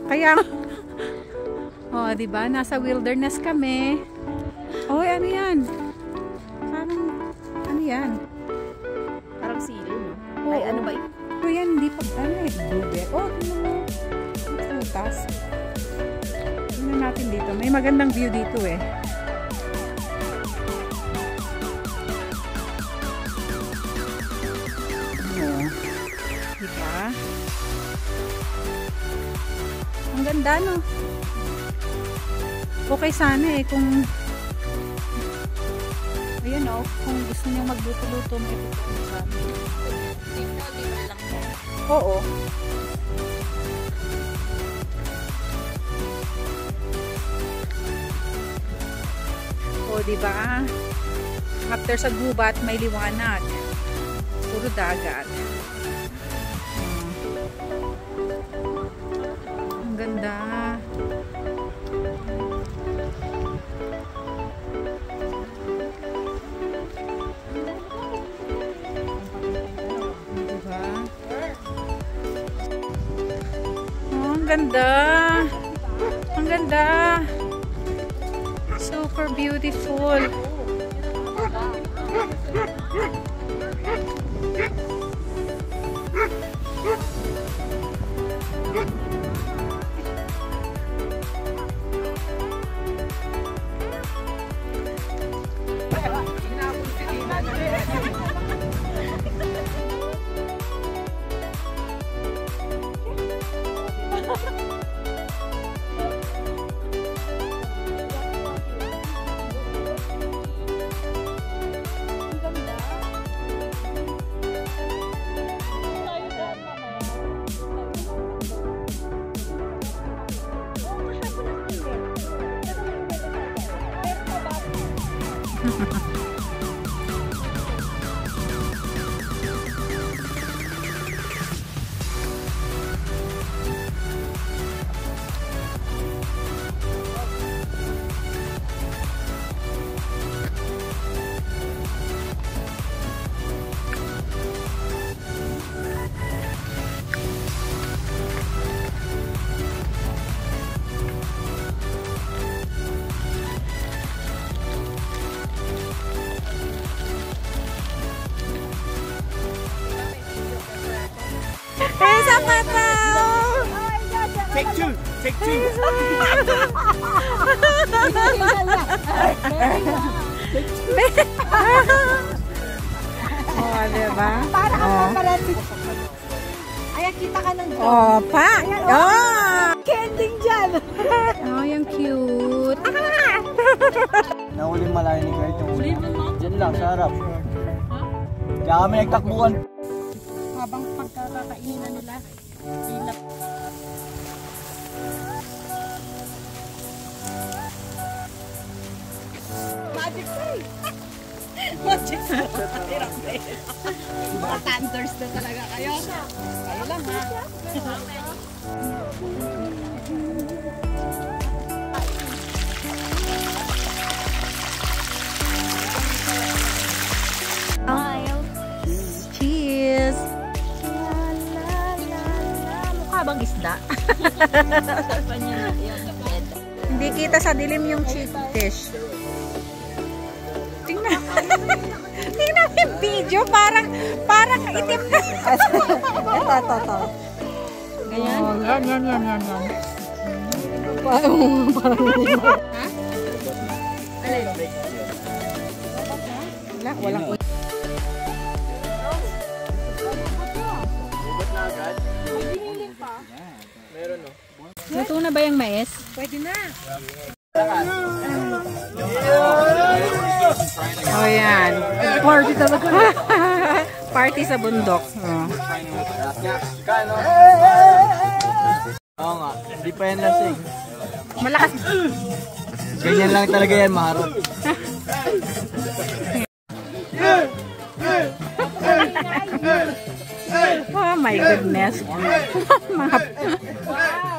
Kaya, oh, diba? Nasa wilderness kami. Oh, ano yan? Parang, ano yan? Parang sili, no? Oh, ay, ano ba yun? Oh, yan, hindi pa, ano eh, blueberry. Oh, putas. Tingnan natin dito. May magandang view dito eh. Oh, diba? Ang ganda, no? Okay sana eh kung ayun oh, kung gusto niyo magluto-luto may pupunta sa amin. Oo. O diba? After sa gubat may liwanag. Puro dagat. Ang ganda. Ang ganda. Ang ganda. Super beautiful. There's a photo! Take two! Take two! Oh, diba? Para ka paparazzi. Ayan, kita ka ng oh, pa! Oh! Kending dyan! Oh, yung cute! Nahuling malayo ni Kurt yung uli. Diyan lang, sa harap. Kaya kami nagtakbuhan. Habang pagkakainin na nila, ilap. Magic say! Magic say! Hirap na yun. Mga thunders na talaga kayo. Kayo lang ha. Cheers! Mukha bang isda? Hindi kita sa dilim yung cheap fish. Tingnan. Tingnan yung video. Parang itim na. Ito. Ganyan? Oh, yan. Parang lima. Ha? Alin? Walang Meron no? luto na ba yung mais? Pwede na. Oh, yan. Party talaga. Party sa bundok. Oh. Oo nga, hindi pa yan lasing. Malakas. Ganyan lang talaga yan, maharot. Oh my goodness. Mga Wow!